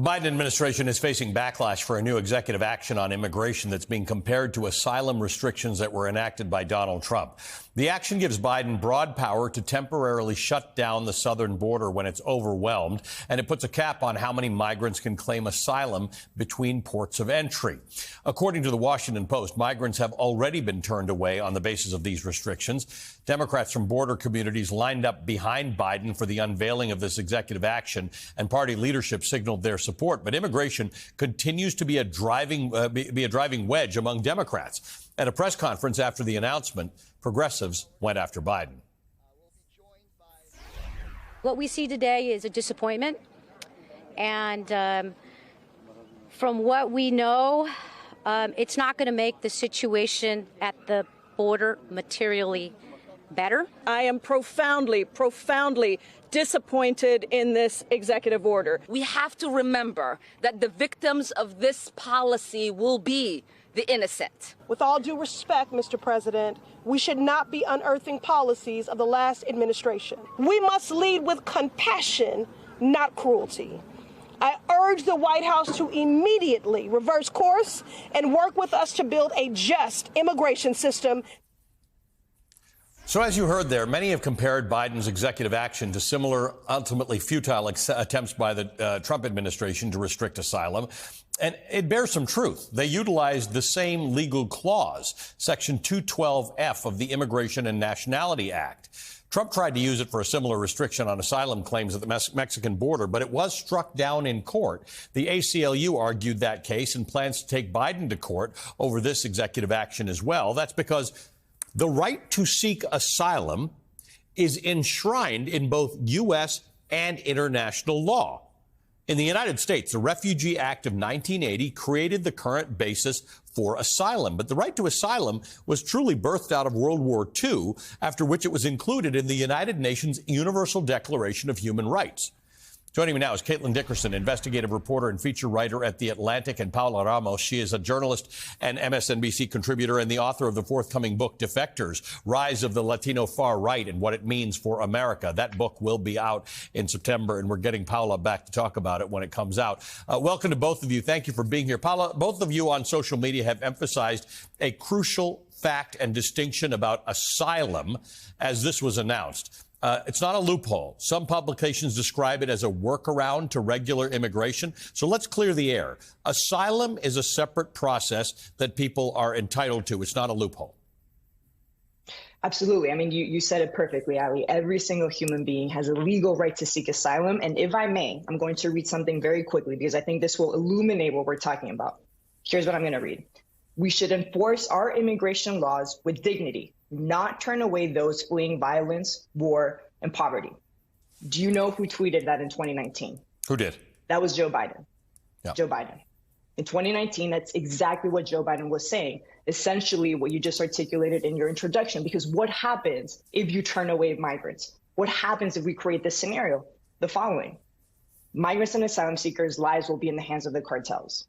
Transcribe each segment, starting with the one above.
Biden administration is facing backlash for a new executive action on immigration that's being compared to asylum restrictions that were enacted by Donald Trump. The action gives Biden broad power to temporarily shut down the southern border when it's overwhelmed, and it puts a cap on how many migrants can claim asylum between ports of entry. According to the Washington Post, migrants have already been turned away on the basis of these restrictions. Democrats from border communities lined up behind Biden for the unveiling of this executive action, and party leadership signaled their support. But immigration continues to be a driving wedge among Democrats. At a press conference after the announcement, progressives went after Biden. What we see today is a disappointment. And from what we know, it's not going to make the situation at the border materially better. I am profoundly disappointed in this executive order. We have to remember that the victims of this policy will be the innocent. With all due respect, Mr. President, we should not be unearthing policies of the last administration. We must lead with compassion, not cruelty. I urge the White House to immediately reverse course and work with us to build a just immigration system. So as you heard there, many have compared Biden's executive action to similar, ultimately futile attempts by the Trump administration to restrict asylum. And it bears some truth. They utilized the same legal clause, Section 212F of the Immigration and Nationality Act. Trump tried to use it for a similar restriction on asylum claims at the Mexican border, but it was struck down in court. The ACLU argued that case and plans to take Biden to court over this executive action as well. That's because the right to seek asylum is enshrined in both U.S. and international law. In the United States, the Refugee Act of 1980 created the current basis for asylum. But the right to asylum was truly birthed out of World War II, after which it was included in the United Nations Universal Declaration of Human Rights. Joining me now is Caitlin Dickerson, investigative reporter and feature writer at The Atlantic, and Paula Ramos. She is a journalist and MSNBC contributor and the author of the forthcoming book, Defectors, Rise of the Latino Far Right and What It Means for America. That book will be out in September, and we're getting Paula back to talk about it when it comes out. Welcome to both of you. Thank you for being here. Paula, both of you on social media have emphasized a crucial fact and distinction about asylum as this was announced. It's not a loophole. Some publications describe it as a workaround to regular immigration. So let's clear the air. Asylum is a separate process that people are entitled to. It's not a loophole. Absolutely. I mean, you said it perfectly, Ali. Every single human being has a legal right to seek asylum. And if I may, I'm going to read something very quickly because I think this will illuminate what we're talking about. Here's what I'm going to read. We should enforce our immigration laws with dignity, not turn away those fleeing violence, war, and poverty. Do you know who tweeted that in 2019? Who did? That was Joe Biden. Yeah. Joe Biden. In 2019, that's exactly what Joe Biden was saying, essentially what you just articulated in your introduction, because what happens if you turn away migrants? What happens if we create this scenario? The following. Migrants and asylum seekers' lives will be in the hands of the cartels.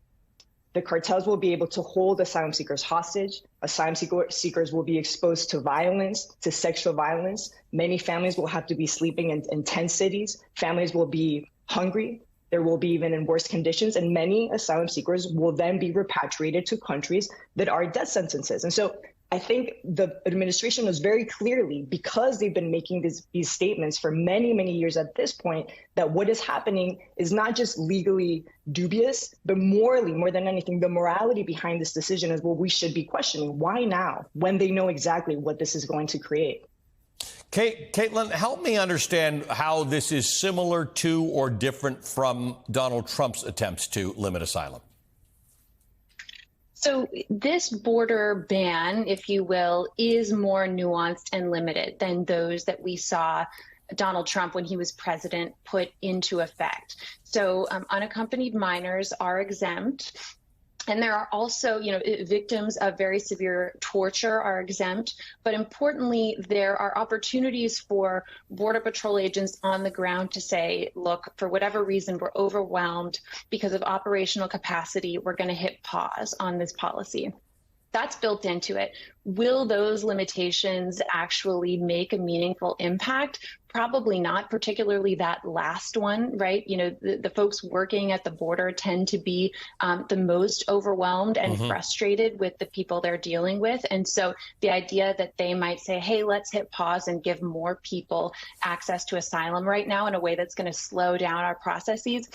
The cartels will be able to hold asylum seekers hostage. Asylum seekers will be exposed to violence, to sexual violence. Many families will have to be sleeping in tent cities. Families will be hungry. There will be even in worse conditions. And many asylum seekers will then be repatriated to countries that are death sentences. And so I think the administration was very clearly, because they've been making these statements for many, many years at this point, that what is happening is not just legally dubious, but morally, more than anything, the morality behind this decision is what we should be questioning. Why now, when they know exactly what this is going to create? Caitlin, help me understand how this is similar to or different from Donald Trump's attempts to limit asylum. So this border ban, if you will, is more nuanced and limited than those that we saw Donald Trump, when he was president, put into effect. So unaccompanied minors are exempt. And there are also, victims of very severe torture are exempt. But importantly, there are opportunities for Border Patrol agents on the ground to say, look, for whatever reason, we're overwhelmed because of operational capacity. We're going to hit pause on this policy. That's built into it. Will those limitations actually make a meaningful impact? Probably not, particularly that last one, right? You know, the folks working at the border tend to be the most overwhelmed and frustrated with the people they're dealing with. And so the idea that they might say, hey, let's hit pause and give more people access to asylum right now in a way that's going to slow down our processes,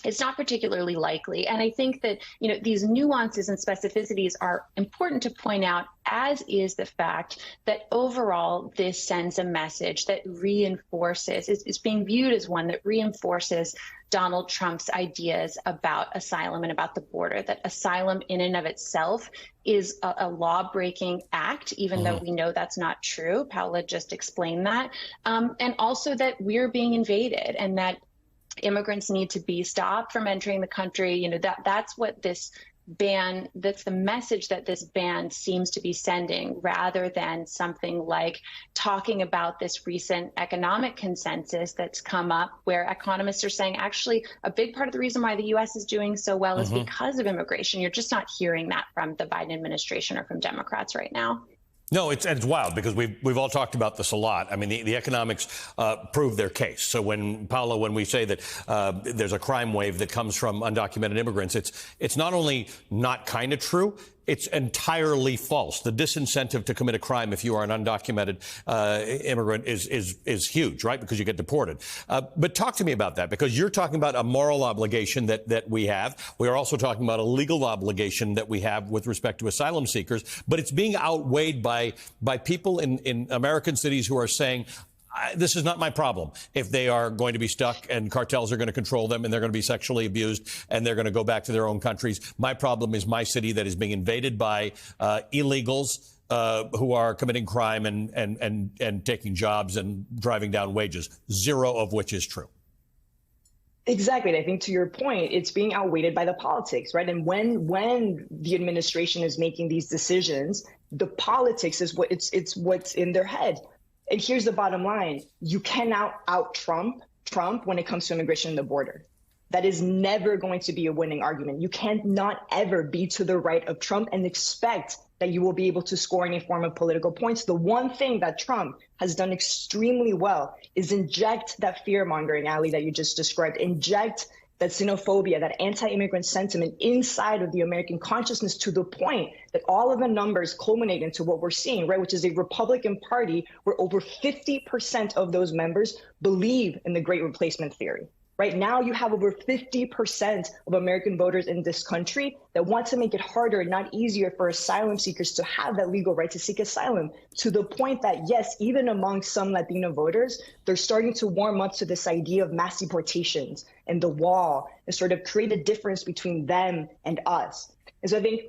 it's not particularly likely. And I think that, you know, these nuances and specificities are important to point out, as is the fact that overall this sends a message that reinforces, is being viewed as one that reinforces Donald Trump's ideas about asylum and about the border, that asylum in and of itself is a law-breaking act, even though we know that's not true. Paola just explained that. And also that we're being invaded and that immigrants need to be stopped from entering the country. You know, that's what this ban, that's the message that this ban seems to be sending, rather than something like talking about this recent economic consensus that's come up, where economists are saying actually a big part of the reason why the U.S. is doing so well is because of immigration. You're just not hearing that from the Biden administration or from Democrats right now. No, it's wild because we've all talked about this a lot. I mean, the economics prove their case. So when we say that there's a crime wave that comes from undocumented immigrants, it's not only not kind of true, it's entirely false. The disincentive to commit a crime if you are an undocumented immigrant is huge, right? Because you get deported. But talk to me about that, because you're talking about a moral obligation that we have. We are also talking about a legal obligation that we have with respect to asylum seekers. But it's being outweighed by people in American cities who are saying, this is not my problem. If they are going to be stuck and cartels are going to control them and they're going to be sexually abused and they're going to go back to their own countries, my problem is my city that is being invaded by illegals who are committing crime and taking jobs and driving down wages, zero of which is true. Exactly. And I think to your point, it's being outweighed by the politics, right? And when the administration is making these decisions, the politics is it's what's in their head. And here's the bottom line. You cannot out-Trump when it comes to immigration and the border. That is never going to be a winning argument. You cannot ever be to the right of Trump and expect that you will be able to score any form of political points. The one thing that Trump has done extremely well is inject that fear-mongering, Ali, that you just described, inject that xenophobia, that anti-immigrant sentiment inside of the American consciousness, to the point that all of the numbers culminate into what we're seeing, right, which is a Republican Party where over 50% of those members believe in the Great Replacement theory. Right now, you have over 50% of American voters in this country that want to make it harder, not easier, for asylum seekers to have that legal right to seek asylum, to the point that, yes, even among some Latino voters, they're starting to warm up to this idea of mass deportations and the wall and sort of create a difference between them and us. And so I think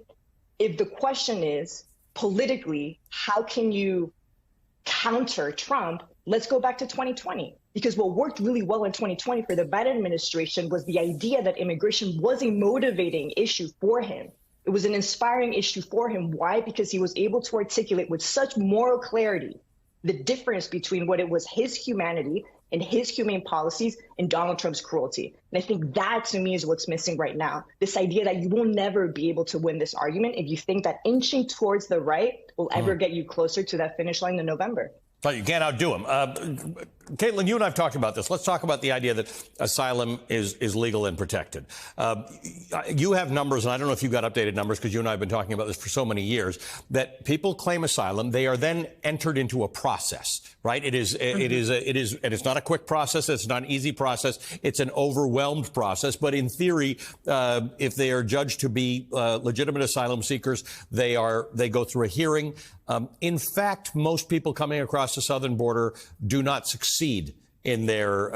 if the question is politically, how can you counter Trump? Let's go back to 2020. Because what worked really well in 2020 for the Biden administration was the idea that immigration was a motivating issue for him. It was an inspiring issue for him. Why? Because he was able to articulate with such moral clarity the difference between what it was his humanity and his humane policies and Donald Trump's cruelty. And I think that, to me, is what's missing right now. This idea that you will never be able to win this argument if you think that inching towards the right will ever get you closer to that finish line in November. But you can't outdo him. Caitlin, you and I have talked about this. Let's talk about the idea that asylum is legal and protected. You have numbers, and I don't know if you've got updated numbers because you and I have been talking about this for so many years, that people claim asylum. They are then entered into a process, right? It is, and it's not a quick process. It's not an easy process. It's an overwhelmed process. But in theory, if they are judged to be legitimate asylum seekers, they go through a hearing. In fact, most people coming across the southern border do not succeed in their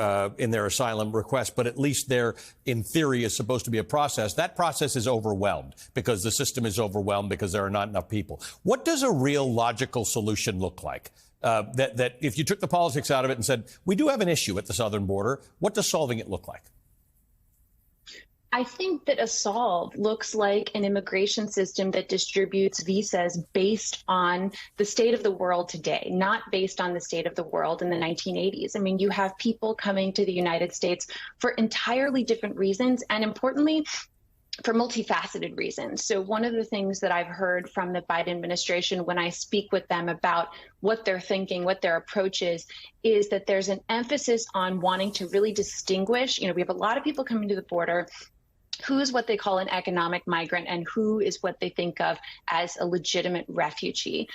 asylum request, but at least there, in theory, is supposed to be a process. That process is overwhelmed because the system is overwhelmed because there are not enough people. What does a real logical solution look like? That if you took the politics out of it and said, we do have an issue at the southern border, what does solving it look like? I think that a solve looks like an immigration system that distributes visas based on the state of the world today, not based on the state of the world in the 1980s. I mean, you have people coming to the United States for entirely different reasons. And importantly, for multifaceted reasons. So one of the things that I've heard from the Biden administration when I speak with them about what they're thinking, what their approach is that there's an emphasis on wanting to really distinguish. We have a lot of people coming to the border who's what they call an economic migrant and who is what they think of as a legitimate refugee.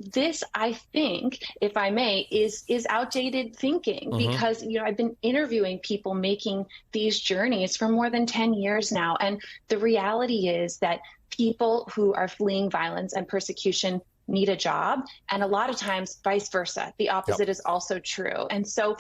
This, I think, if I may, is outdated thinking because, I've been interviewing people making these journeys for more than 10 years now. And the reality is that people who are fleeing violence and persecution need a job. And a lot of times vice versa. The opposite is also true. And so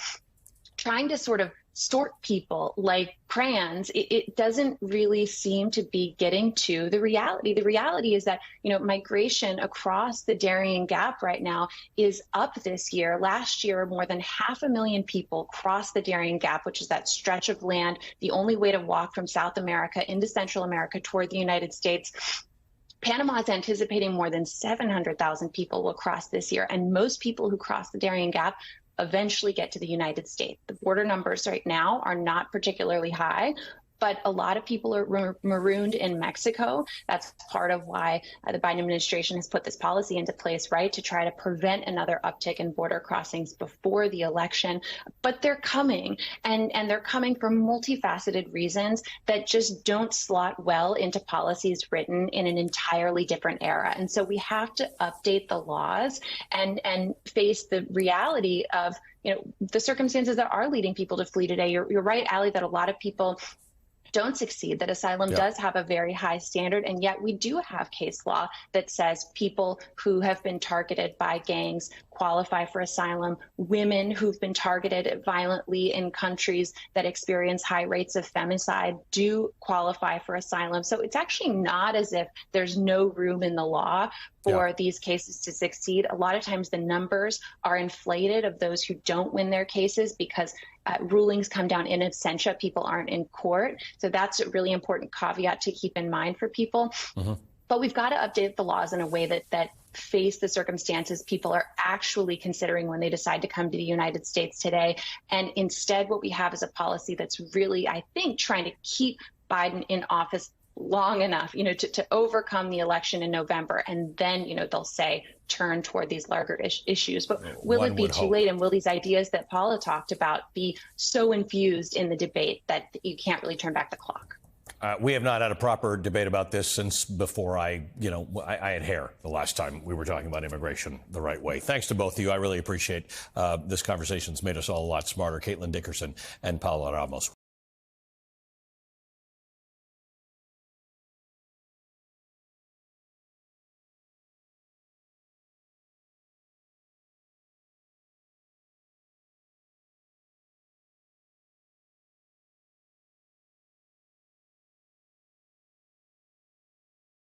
trying to sort of sort people like crayons, it doesn't really seem to be getting to the reality. The reality is that, migration across the Darien Gap right now is up this year. Last year, more than 500,000 people crossed the Darien Gap, which is that stretch of land, the only way to walk from South America into Central America toward the United States. Panama is anticipating more than 700,000 people will cross this year, and most people who cross the Darien Gap eventually get to the United States. The border numbers right now are not particularly high, but a lot of people are marooned in Mexico. That's part of why the Biden administration has put this policy into place, right, to try to prevent another uptick in border crossings before the election. But they're coming, and they're coming for multifaceted reasons that just don't slot well into policies written in an entirely different era. And so we have to update the laws and face the reality of, the circumstances that are leading people to flee today. You're right, Allie, that a lot of people don't succeed, that asylum does have a very high standard, and yet we do have case law that says people who have been targeted by gangs qualify for asylum. Women who've been targeted violently in countries that experience high rates of femicide do qualify for asylum. So it's actually not as if there's no room in the law for these cases to succeed. A lot of times the numbers are inflated of those who don't win their cases because rulings come down in absentia. People aren't in court. So that's a really important caveat to keep in mind for people. But we've got to update the laws in a way that face the circumstances people are actually considering when they decide to come to the United States today. And instead, what we have is a policy that's really, I think, trying to keep Biden in office long enough, to overcome the election in November. And then, they'll say, turn toward these larger issues. But will it be too late? And will these ideas that Paula talked about be so infused in the debate that you can't really turn back the clock? We have not had a proper debate about this since before I had hair the last time we were talking about immigration the right way. Thanks to both of you. I really appreciate this conversation. It's made us all a lot smarter. Caitlin Dickerson and Paula Ramos.